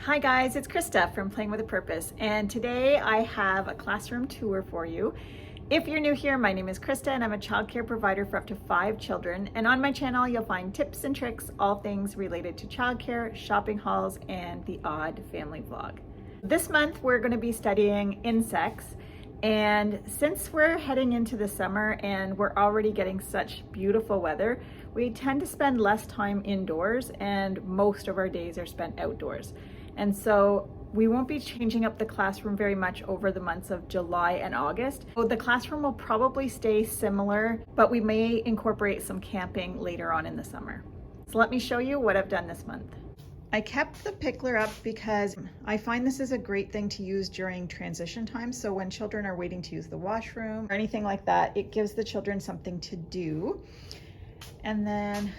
Hi guys, it's Krista from Playing with a Purpose, and today I have a classroom tour for you. If you're new here, my name is Krista and I'm a childcare provider for up to 5 children, and on my channel you'll find tips and tricks, all things related to childcare, shopping hauls, and the odd family vlog. This month we're going to be studying insects, and since we're heading into the summer and we're already getting such beautiful weather, we tend to spend less time indoors and most of our days are spent outdoors. And so we won't be changing up the classroom very much over the months of July and August. So the classroom will probably stay similar, but we may incorporate some camping later on in the summer. So let me show you what I've done this month. I kept the pickler up because I find this is a great thing to use during transition time. So when children are waiting to use the washroom or anything like that, it gives the children something to do. And then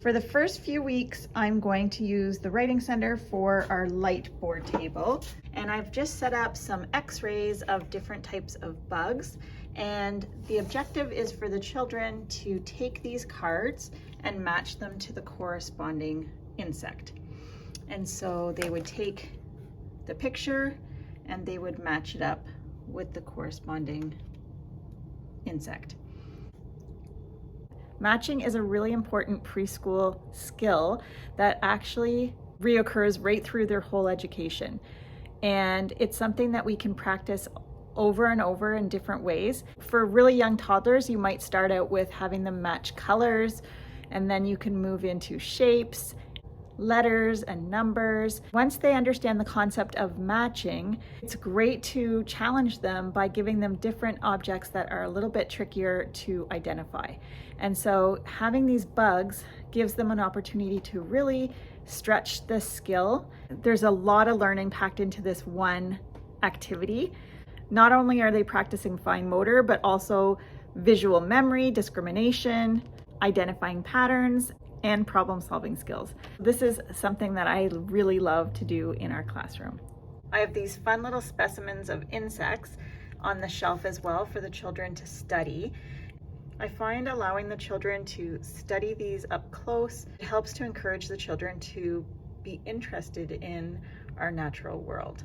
for the first few weeks, I'm going to use the writing center for our light board table. And I've just set up some x-rays of different types of bugs. And the objective is for the children to take these cards and match them to the corresponding insect. And so they would take the picture and they would match it up with the corresponding insect. Matching is a really important preschool skill that actually reoccurs right through their whole education. And it's something that we can practice over and over in different ways. For really young toddlers, you might start out with having them match colors, and then you can move into shapes, letters, and numbers. Once they understand the concept of matching, it's great to challenge them by giving them different objects that are a little bit trickier to identify. And so having these bugs gives them an opportunity to really stretch the skill. There's a lot of learning packed into this one activity. Not only are they practicing fine motor, but also visual memory, discrimination, identifying patterns, and problem-solving skills. This is something that I really love to do in our classroom. I have these fun little specimens of insects on the shelf as well for the children to study. I find allowing the children to study these up close helps to encourage the children to be interested in our natural world.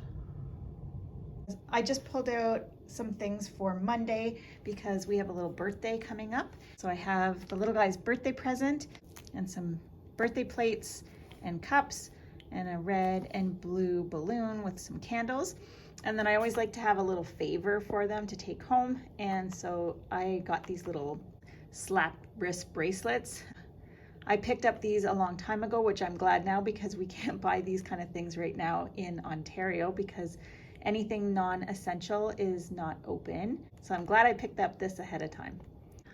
I just pulled out some things for Monday because we have a little birthday coming up. So I have the little guy's birthday present and some birthday plates and cups and a red and blue balloon with some candles. And then I always like to have a little favor for them to take home. And so I got these little slap wrist bracelets. I picked up these a long time ago, which I'm glad now because we can't buy these kind of things right now in Ontario because anything non-essential is not open. So I'm glad I picked up this ahead of time.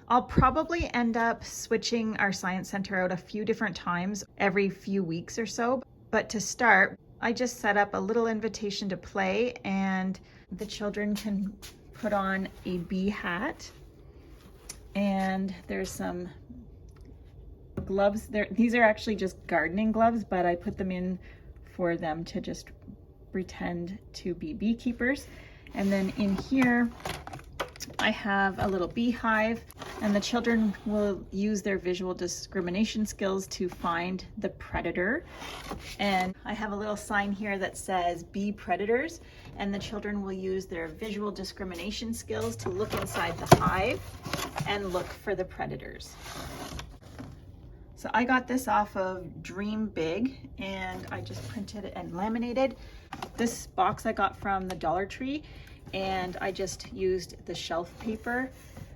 I'll probably end up switching our science center out a few different times every few weeks or so. But to start, I just set up a little invitation to play, and the children can put on a bee hat. And there's some gloves there. These are actually just gardening gloves, but I put them in for them to just pretend to be beekeepers. And then in here, I have a little beehive, and the children will use their visual discrimination skills to find the predator. And I have a little sign here that says bee predators, and the children will use their visual discrimination skills to look inside the hive and look for the predators. So I got this off of Dream Big, and I just printed it and laminated. This box I got from the Dollar Tree, and I just used the shelf paper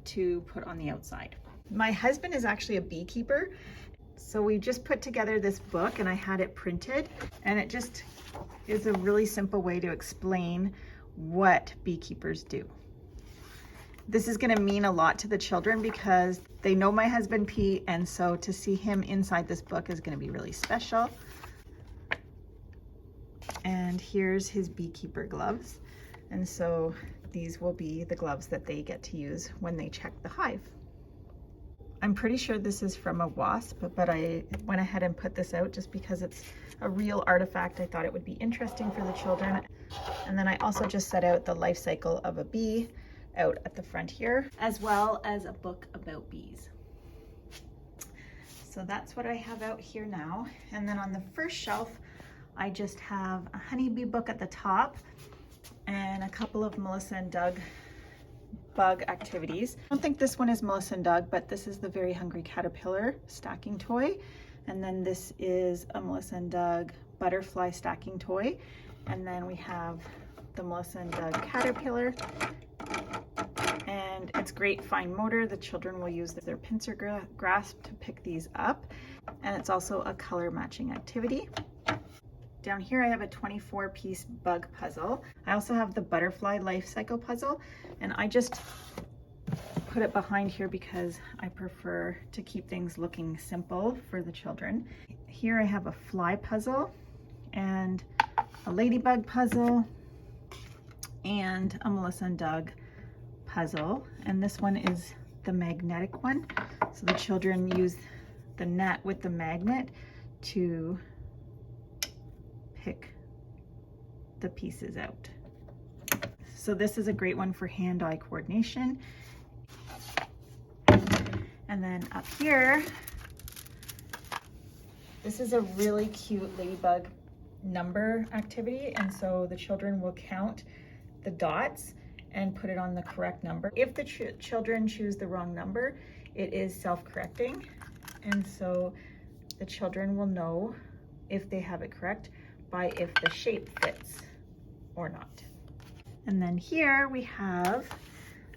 to put on the outside. My husband is actually a beekeeper, so we just put together this book and I had it printed, and it just is a really simple way to explain what beekeepers do. This is going to mean a lot to the children because they know my husband Pete, and so to see him inside this book is going to be really special. And here's his beekeeper gloves. And so these will be the gloves that they get to use when they check the hive. I'm pretty sure this is from a wasp, but I went ahead and put this out just because it's a real artifact. I thought it would be interesting for the children. And then I also just set out the life cycle of a bee out at the front here, as well as a book about bees. So that's what I have out here now. And then on the first shelf, I just have a honeybee book at the top and a couple of Melissa and Doug bug activities. I don't think this one is Melissa and Doug, but this is the Very Hungry Caterpillar stacking toy. And then this is a Melissa and Doug butterfly stacking toy. And then we have the Melissa and Doug caterpillar. And it's great fine motor. The children will use their pincer grasp to pick these up. And it's also a color matching activity. Down here I have a 24-piece bug puzzle. I also have the butterfly life cycle puzzle, and I just put it behind here because I prefer to keep things looking simple for the children. Here I have a fly puzzle and a ladybug puzzle and a Melissa and Doug puzzle, and this one is the magnetic one. So the children use the net with the magnet to pick the pieces out. So this is a great one for hand-eye coordination. And then up here, this is a really cute ladybug number activity, and so the children will count the dots and put it on the correct number. If the children choose the wrong number, it is self-correcting, and so the children will know if they have it correct by if the shape fits or not. And then here we have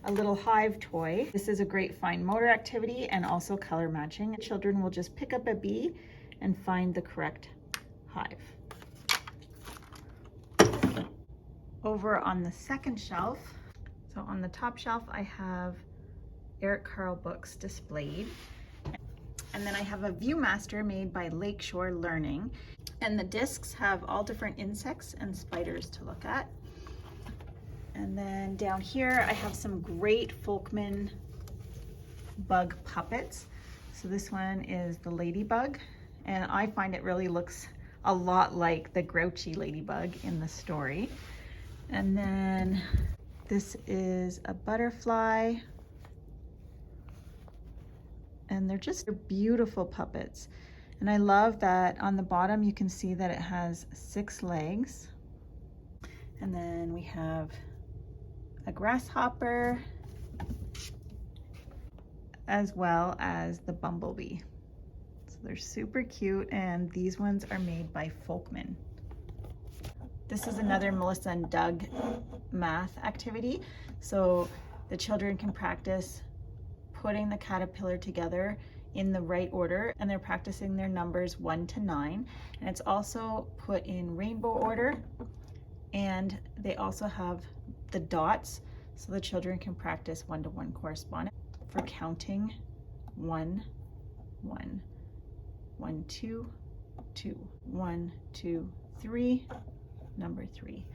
a little hive toy. This is a great fine motor activity and also color matching. Children will just pick up a bee and find the correct hive. Over on the second shelf, so on the top shelf I have Eric Carle books displayed. And then I have a Viewmaster made by Lakeshore Learning. And the discs have all different insects and spiders to look at. And then down here I have some great Folkman bug puppets. So this one is the ladybug, and I find it really looks a lot like the grouchy ladybug in the story. And then this is a butterfly, and they're beautiful puppets. And I love that on the bottom you can see that it has 6 legs. And then we have a grasshopper as well as the bumblebee. So they're super cute, and these ones are made by Folkman. This is another Melissa and Doug math activity. So the children can practice putting the caterpillar together in the right order, and they're practicing their numbers 1 to 9, and it's also put in rainbow order, and they also have the dots so the children can practice 1-to-1 correspondence for counting 1, 1, 1, 2, 2, 1, 2, 3, number 3.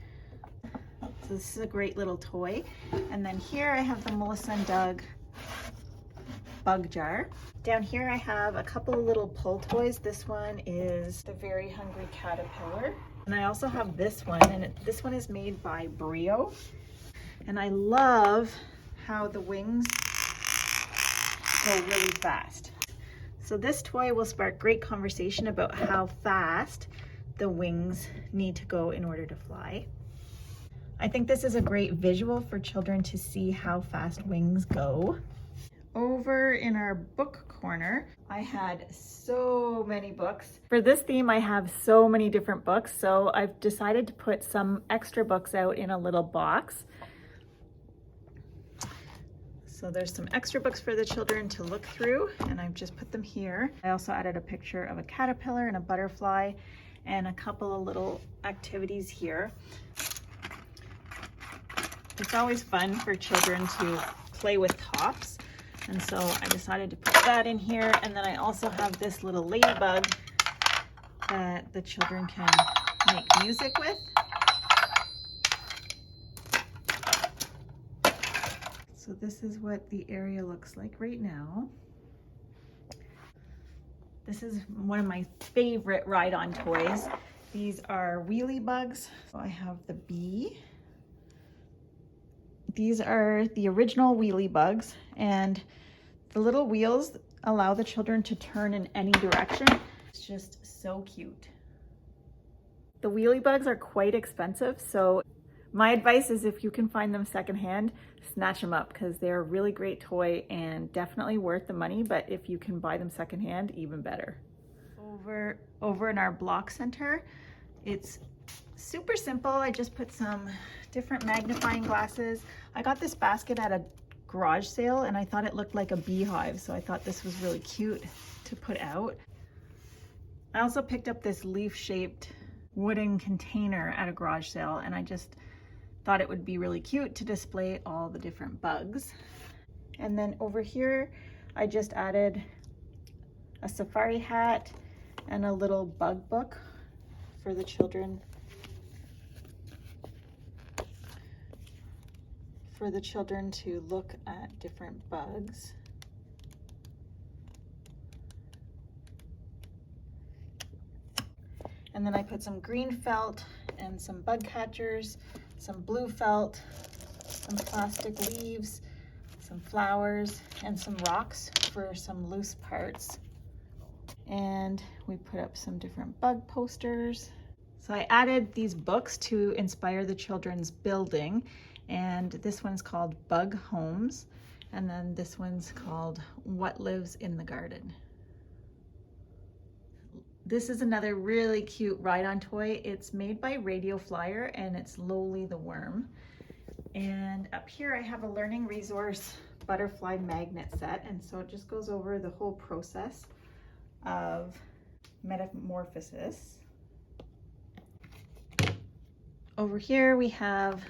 So this is a great little toy. And then here I have the Melissa and Doug bug jar. Down here I have a couple of little pull toys. This one is the Very Hungry Caterpillar. And I also have this one, and this one is made by Brio. And I love how the wings go really fast. So this toy will spark great conversation about how fast the wings need to go in order to fly. I think this is a great visual for children to see how fast wings go. Over in our book corner, I had so many books. For this theme, I have so many different books, so I've decided to put some extra books out in a little box. So there's some extra books for the children to look through, and I've just put them here. I also added a picture of a caterpillar and a butterfly and a couple of little activities here. It's always fun for children to play with tops, and so I decided to put that in here. And then I also have this little ladybug that the children can make music with. So this is what the area looks like right now. This is one of my favorite ride-on toys. These are Wheelie Bugs. So I have the bee. These are the original Wheelie Bugs, and the little wheels allow the children to turn in any direction. It's just so cute. The Wheelie Bugs are quite expensive, so my advice is if you can find them secondhand, snatch them up because they're a really great toy and definitely worth the money, but if you can buy them secondhand, even better. Over in our block center, it's super simple. I just put some different magnifying glasses. I got this basket at a garage sale and I thought it looked like a beehive, so I thought this was really cute to put out. I also picked up this leaf-shaped wooden container at a garage sale and I just thought it would be really cute to display all the different bugs. And then over here, I just added a safari hat and a little bug book for the children. To look at different bugs. And then I put some green felt and some bug catchers, some blue felt, some plastic leaves, some flowers, and some rocks for some loose parts. And we put up some different bug posters. So I added these books to inspire the children's building. And this one's called Bug Homes. And then this one's called What Lives in the Garden. This is another really cute ride-on toy. It's made by Radio Flyer and it's Lowly the Worm. And up here I have a learning resource butterfly magnet set, and so it just goes over the whole process of metamorphosis. Over here we have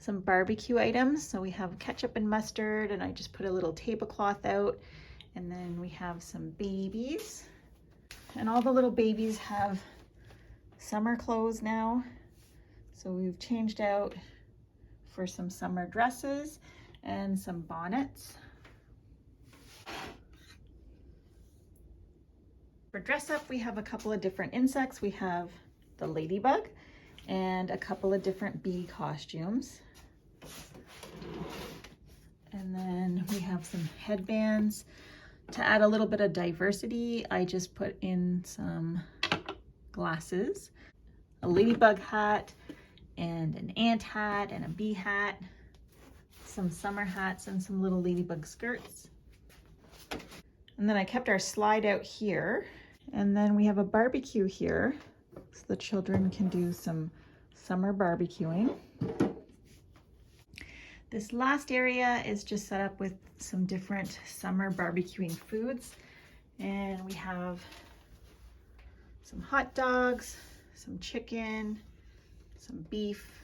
some barbecue items. So we have ketchup and mustard, and I just put a little tablecloth out. And then we have some babies. And all the little babies have summer clothes now. So we've changed out for some summer dresses and some bonnets. For dress up, we have a couple of different insects. We have the ladybug and a couple of different bee costumes. And then we have some headbands. To add a little bit of diversity, I just put in some glasses, a ladybug hat, and an ant hat, and a bee hat, some summer hats, and some little ladybug skirts. And then I kept our slide out here. And then we have a barbecue here, so the children can do some summer barbecuing. This last area is just set up with some different summer barbecuing foods. And we have some hot dogs, some chicken, some beef,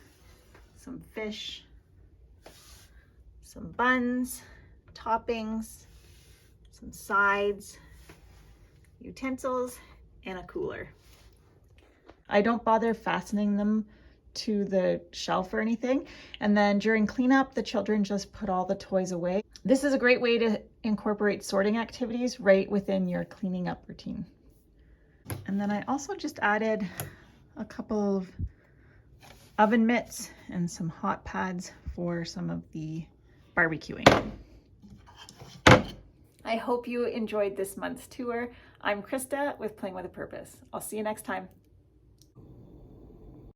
some fish, some buns, toppings, some sides, utensils, and a cooler. I don't bother fastening them to the shelf or anything. And then during cleanup, the children just put all the toys away. This is a great way to incorporate sorting activities right within your cleaning up routine. And then I also just added a couple of oven mitts and some hot pads for some of the barbecuing. I hope you enjoyed this month's tour. I'm Krista with Playing with a Purpose. I'll see you next time.